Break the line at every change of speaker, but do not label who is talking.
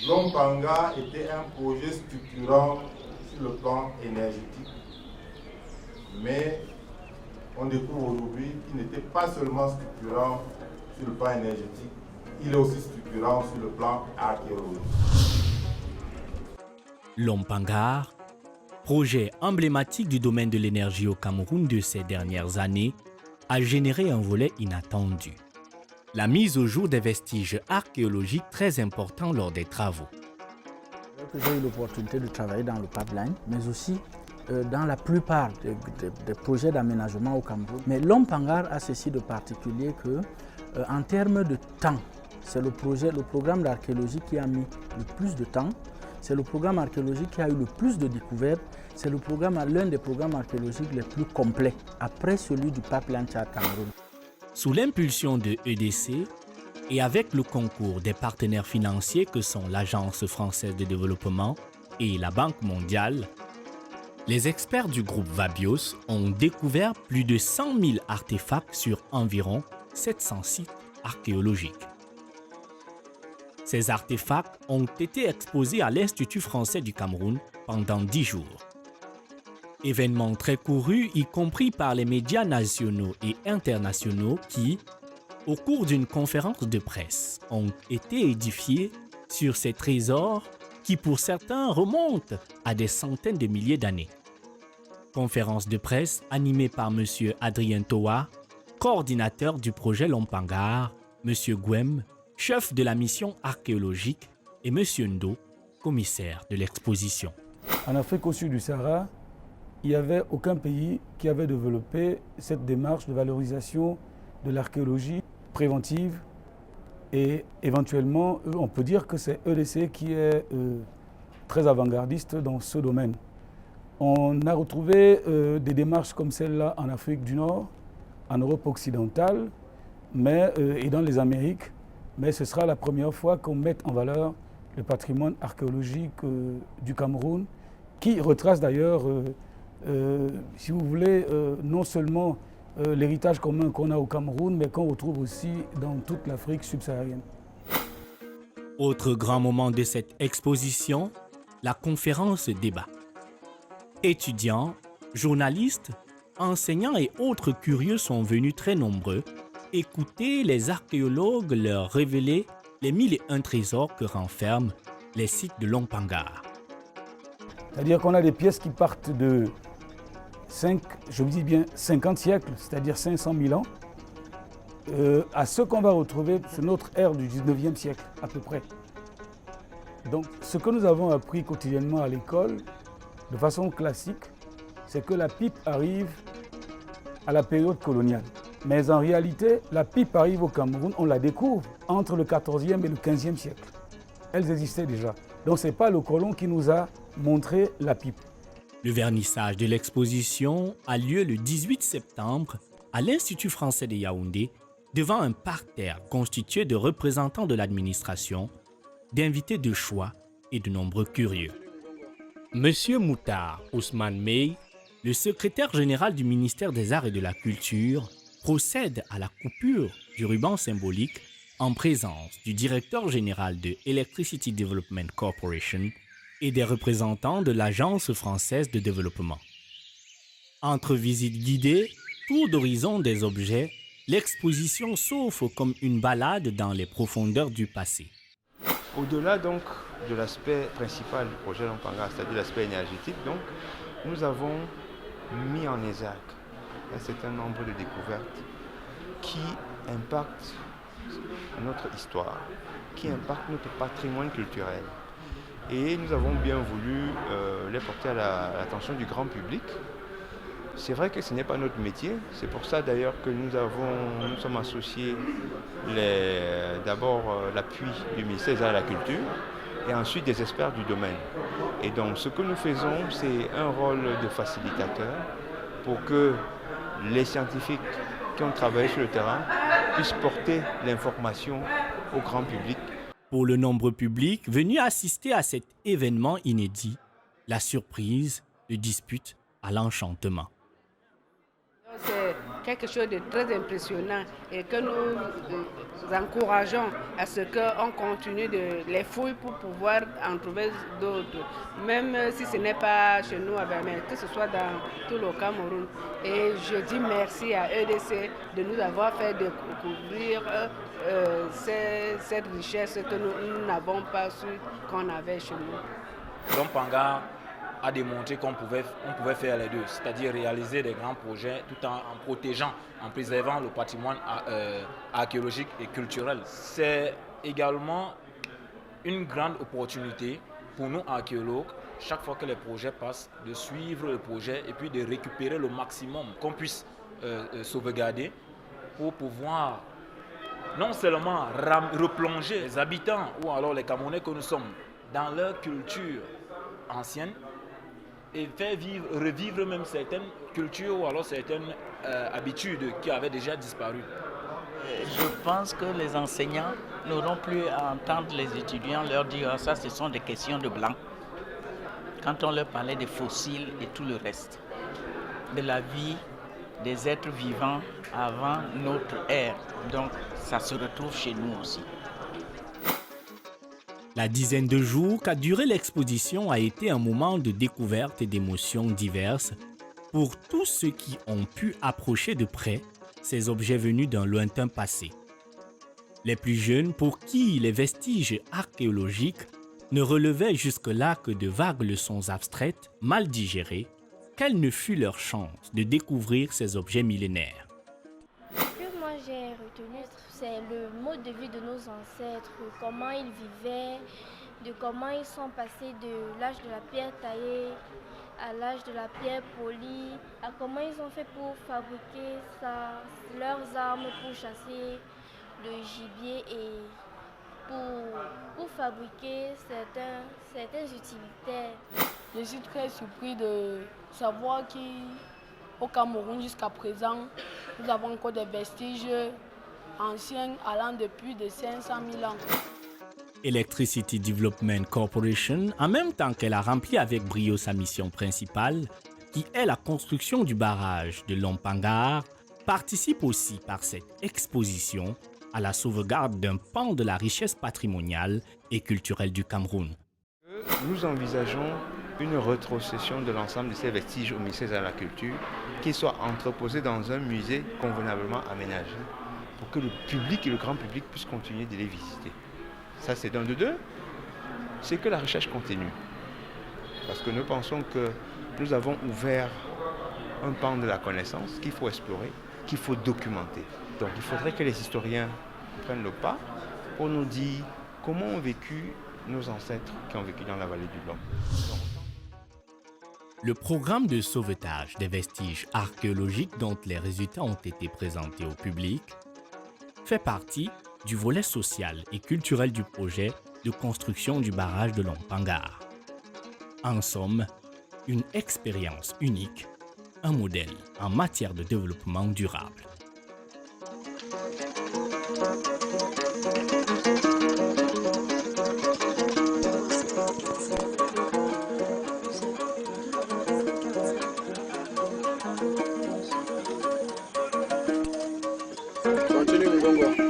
Lompanga était un projet structurant sur le plan énergétique, mais on découvre aujourd'hui qu'il n'était pas seulement structurant sur le plan énergétique, il est aussi structurant sur le plan archéologique.
Lompangar, projet emblématique du domaine de l'énergie au Cameroun de ces dernières années, a généré un volet inattendu. La mise au jour des vestiges archéologiques très importants lors des travaux.
J'ai eu l'opportunité de travailler dans le pipeline, mais aussi dans la plupart des projets d'aménagement au Cameroun. Mais Lompangar a ceci de particulier que, en termes de temps, c'est le programme d'archéologie qui a mis le plus de temps. C'est le programme archéologique qui a eu le plus de découvertes. C'est l'un des programmes archéologiques les plus complets, après celui du pipeline Tchad-Cameroun.
Sous l'impulsion de EDC et avec le concours des partenaires financiers que sont l'Agence française de développement et la Banque mondiale, les experts du groupe Vabios ont découvert plus de 100 000 artefacts sur environ 700 sites archéologiques. Ces artefacts ont été exposés à l'Institut français du Cameroun pendant 10 jours. Événement très couru, y compris par les médias nationaux et internationaux qui, au cours d'une conférence de presse, ont été édifiés sur ces trésors qui, pour certains, remontent à des centaines de milliers d'années. Conférence de presse animée par M. Adrien Toa, coordinateur du projet Lompangar, M. Gwem, chef de la mission archéologique, et M. Ndo, commissaire de l'exposition.
En Afrique au sud du Sahara, il n'y avait aucun pays qui avait développé cette démarche de valorisation de l'archéologie préventive et éventuellement, on peut dire que c'est EDC qui est très avant-gardiste dans ce domaine. On a retrouvé des démarches comme celle-là en Afrique du Nord, en Europe occidentale et dans les Amériques, mais ce sera la première fois qu'on mette en valeur le patrimoine archéologique du Cameroun, qui retrace d'ailleurs si vous voulez, non seulement l'héritage commun qu'on a au Cameroun, mais qu'on retrouve aussi dans toute l'Afrique subsaharienne.
Autre grand moment de cette exposition, la conférence débat. Étudiants, journalistes, enseignants et autres curieux sont venus très nombreux écouter les archéologues leur révéler les 1001 trésors que renferment les sites de Lompangar.
C'est-à-dire qu'on a des pièces qui partent de 50 siècles, c'est-à-dire 500 000 ans, à ce qu'on va retrouver sur notre ère du 19e siècle, à peu près. Donc, ce que nous avons appris quotidiennement à l'école, de façon classique, c'est que la pipe arrive à la période coloniale. Mais en réalité, la pipe arrive au Cameroun, on la découvre entre le 14e et le 15e siècle. Elles existaient déjà. Donc, ce n'est pas le colon qui nous a montré la pipe.
Le vernissage de l'exposition a lieu le 18 septembre à l'Institut français de Yaoundé, devant un parterre constitué de représentants de l'administration, d'invités de choix et de nombreux curieux. Monsieur Moutar Ousmane Mey, le secrétaire général du ministère des Arts et de la Culture, procède à la coupure du ruban symbolique en présence du directeur général de Electricity Development Corporation et des représentants de l'Agence française de développement. Entre visites guidées, tour d'horizon des objets, l'exposition s'offre comme une balade dans les profondeurs du passé.
Au-delà donc de l'aspect principal du projet Lompangar, c'est-à-dire l'aspect énergétique, donc, nous avons mis en exergue un certain nombre de découvertes qui impactent notre histoire, qui impactent notre patrimoine culturel. Et nous avons bien voulu les porter à l'attention du grand public. C'est vrai que ce n'est pas notre métier, c'est pour ça d'ailleurs que nous sommes associés d'abord l'appui du ministère des Arts et de la Culture et ensuite des experts du domaine. Et donc ce que nous faisons, c'est un rôle de facilitateur pour que les scientifiques qui ont travaillé sur le terrain puissent porter l'information au grand public.
Pour le nombreux public venu assister à cet événement inédit, la surprise, le dispute à l'enchantement.
C'est quelque chose de très impressionnant et que nous encourageons à ce qu'on continue les fouilles pour pouvoir en trouver d'autres, même si ce n'est pas chez nous, mais que ce soit dans tout le Cameroun. Et je dis merci à EDC de nous avoir fait découvrir cette richesse que nous n'avons pas su qu'on avait chez nous.
Lompanga a démontré qu'on pouvait faire les deux, c'est-à-dire réaliser des grands projets tout en protégeant, en préservant le patrimoine archéologique et culturel. C'est également une grande opportunité pour nous archéologues, chaque fois que les projets passent, de suivre le projet et puis de récupérer le maximum qu'on puisse sauvegarder pour pouvoir non seulement replonger les habitants ou alors les Camerounais que nous sommes dans leur culture ancienne et faire revivre même certaines cultures ou alors certaines habitudes qui avaient déjà disparu.
Je pense que les enseignants n'auront plus à entendre les étudiants leur dire ah, ça ce sont des questions de blanc. Quand on leur parlait des fossiles et tout le reste, de la vie des êtres vivants avant notre ère. Donc ça se retrouve chez nous aussi.
La dizaine de jours qu'a duré l'exposition a été un moment de découverte et d'émotions diverses pour tous ceux qui ont pu approcher de près ces objets venus d'un lointain passé. Les plus jeunes pour qui les vestiges archéologiques ne relevaient jusque-là que de vagues leçons abstraites, mal digérées, quelle ne fut leur chance de découvrir ces objets millénaires.
Ce que moi j'ai retenu, c'est le mode de vie de nos ancêtres, comment ils vivaient, de comment ils sont passés de l'âge de la pierre taillée à l'âge de la pierre polie, à comment ils ont fait pour fabriquer leurs armes pour chasser le gibier et pour fabriquer certains utilitaires.
Je suis très surpris de savoir qu'au Cameroun jusqu'à présent, nous avons encore des vestiges anciens allant de plus de 500 000 ans.
Electricity Development Corporation, en même temps qu'elle a rempli avec brio sa mission principale, qui est la construction du barrage de Lompangard, participe aussi par cette exposition à la sauvegarde d'un pan de la richesse patrimoniale et culturelle du Cameroun.
Nous envisageons une rétrocession de l'ensemble de ces vestiges au ministère de la Culture qui soient entreposés dans un musée convenablement aménagé pour que le public et le grand public puissent continuer de les visiter. Ça, c'est d'un de deux. C'est que la recherche continue. Parce que nous pensons que nous avons ouvert un pan de la connaissance qu'il faut explorer, qu'il faut documenter. Donc il faudrait que les historiens prennent le pas pour nous dire comment ont vécu nos ancêtres qui ont vécu dans la vallée du Lom.
Le programme de sauvetage des vestiges archéologiques dont les résultats ont été présentés au public fait partie du volet social et culturel du projet de construction du barrage de Lompangard. En somme, une expérience unique, un modèle en matière de développement durable.
Continue, Ngongo.